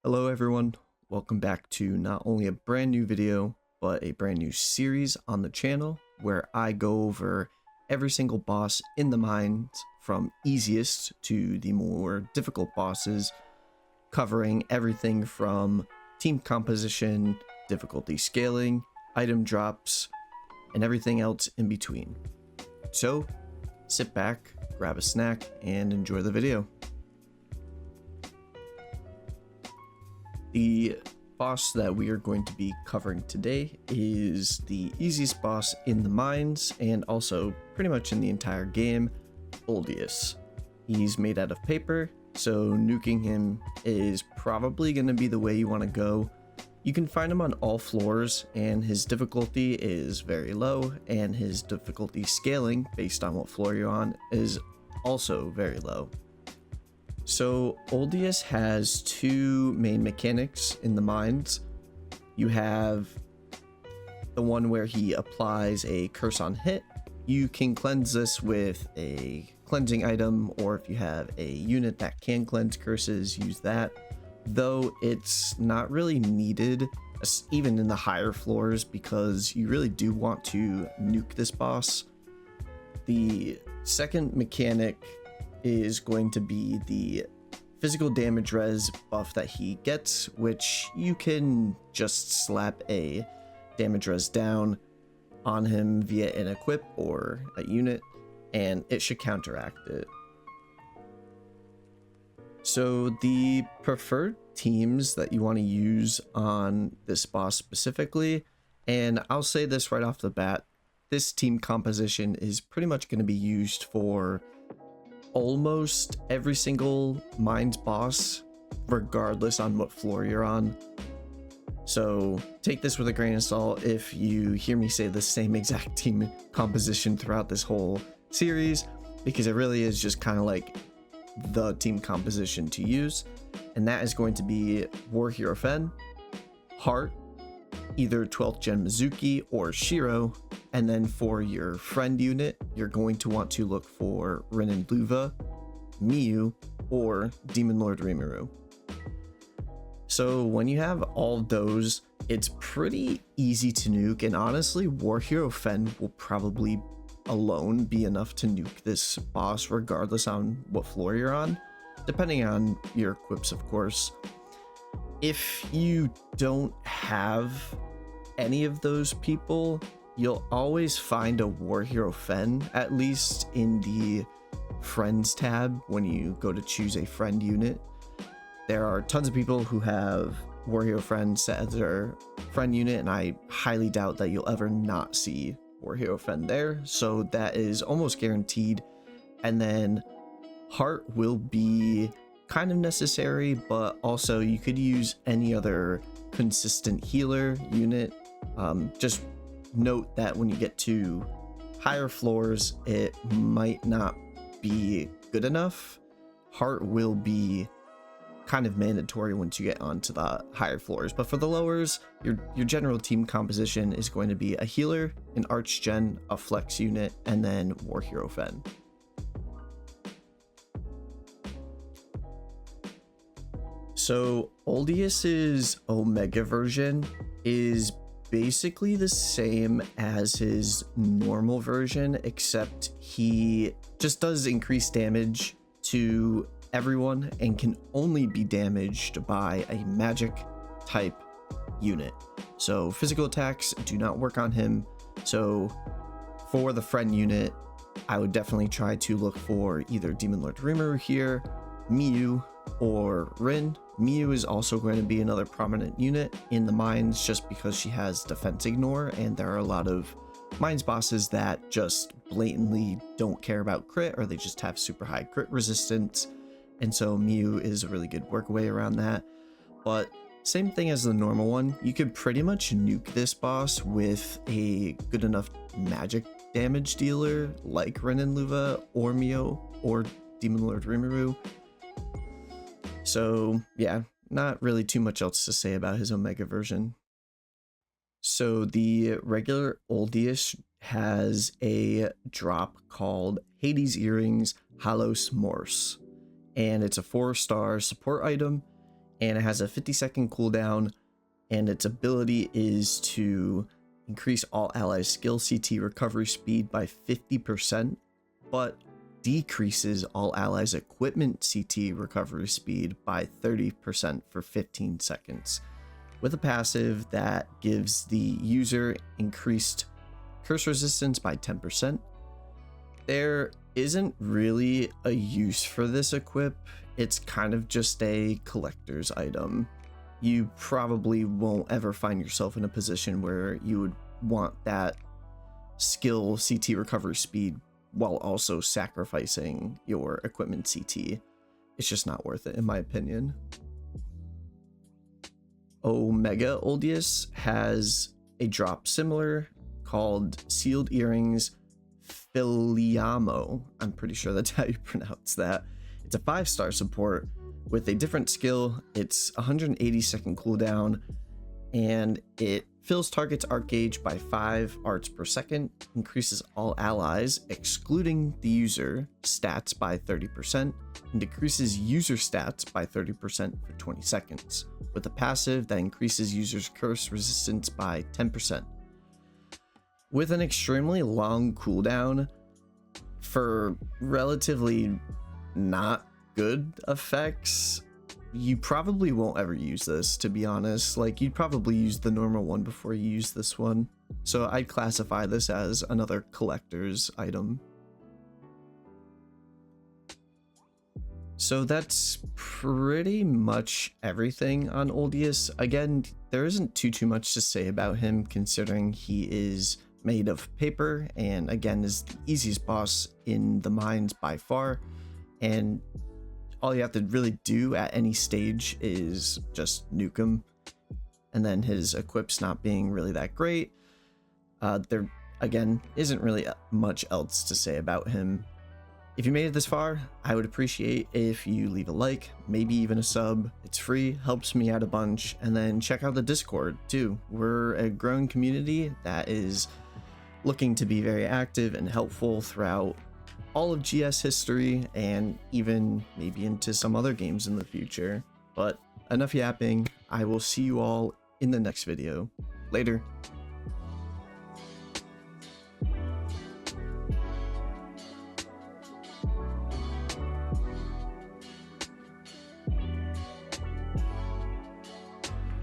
Hello everyone, welcome back to not only a brand new video, but a brand new series on the channel where I go over every single boss in the mines from easiest to the more difficult bosses, covering everything from team composition, difficulty scaling, item drops, and everything else in between. So sit back, grab a snack, and enjoy the video. The boss that we are going to be covering today is the easiest boss in the mines and also pretty much in the entire game, Oldeus. He's made out of paper, so nuking him is probably going to be the way you want to go. You can find him on all floors, and his difficulty is very low, and his difficulty scaling based on what floor you're on is also very low. So Oldeus has two main mechanics in the mines. You have the one where he applies a curse on hit. You can cleanse this with a cleansing item, or if you have a unit that can cleanse curses, use that. Though it's not really needed, even in the higher floors, because you really do want to nuke this boss. The second mechanic is going to be the physical damage res buff that he gets, which you can just slap a damage res down on him via an equip or a unit, and it should counteract it. So the preferred teams that you want to use on this boss specifically, and I'll say this right off the bat, this team composition is pretty much going to be used for almost every single mines boss, regardless on what floor you're on. So take this with a grain of salt if you hear me say the same exact team composition throughout this whole series, because it really is just kind of like the team composition to use. And that is going to be War Hero Fen, Heart, either 12th gen Mizuki or Shiro, and then for your friend unit, you're going to want to look for Rin and Luva, Miyu, or Demon Lord Rimuru. So when you have all those, it's pretty easy to nuke, and honestly, War Hero Fen will probably alone be enough to nuke this boss regardless on what floor you're on, depending on your equips, of course. If you don't have any of those people, you'll always find a War Hero Fen, at least in the Friends tab when you go to choose a friend unit. There are tons of people who have War Hero Fen set as their friend unit, and I highly doubt that you'll ever not see War Hero Fen there, so that is almost guaranteed. And then Heart will be kind of necessary, but also you could use any other consistent healer unit. Just note that when you get to higher floors, it might not be good enough. Heart will be kind of mandatory once you get onto the higher floors, but for the lowers, your general team composition is going to be a healer, an archgen, a flex unit, and then War Hero Fen. So Oldeus's Omega version is basically the same as his normal version, except he just does increased damage to everyone and can only be damaged by a magic type unit. So physical attacks do not work on him. So for the friend unit, I would definitely try to look for either Demon Lord Rimuru here, Miyu, or Rin. Miyu is also going to be another prominent unit in the mines just because she has defense ignore, and there are a lot of mines bosses that just blatantly don't care about crit, or they just have super high crit resistance, and so Miyu is a really good workaway around that. But same thing as the normal one, you could pretty much nuke this boss with a good enough magic damage dealer like Rin and Luva or Miyu or Demon Lord Rimuru. So yeah, not really too much else to say about his Omega version. So the regular Oldeus has a drop called Hades Earrings Halos Morse, and it's a 4-star support item. and it has a 50-second cooldown, and its ability is to increase all allies skill CT recovery speed by 50%, but decreases all allies equipment CT recovery speed by 30% for 15 seconds, with a passive that gives the user increased curse resistance by 10%. There isn't really a use for this equip. It's kind of just a collector's item. You probably won't ever find yourself in a position where you would want that skill CT recovery speed while also sacrificing your equipment CT. It's just not worth it, in my opinion. Omega Oldeus has a drop similar called Sealed Earrings Filiamo. I'm pretty sure that's how you pronounce that. It's a 5-star support with a different skill. It's 180-second cooldown, and it fills target's art gauge by 5 arts per second, increases all allies, excluding the user, stats by 30%, and decreases user stats by 30% for 20 seconds, with a passive that increases user's curse resistance by 10%. With an extremely long cooldown for relatively not good effects, you probably won't ever use this, to be honest. Like, you'd probably use the normal one before you use this one. So I'd classify this as another collector's item. So that's pretty much everything on Oldeus. Again, there isn't too much to say about him, considering he is made of paper, and again is the easiest boss in the mines by far, and all you have to really do at any stage is just nuke him. And then his equips not being really that great, there again isn't really much else to say about him. If you made it this far, I would appreciate if you leave a like, maybe even a sub. It's free, helps me out a bunch, and then check out the Discord too. We're a growing community that is looking to be very active and helpful throughout all of GS history, and even maybe into some other games in the future. But enough yapping, I will see you all in the next video. Later.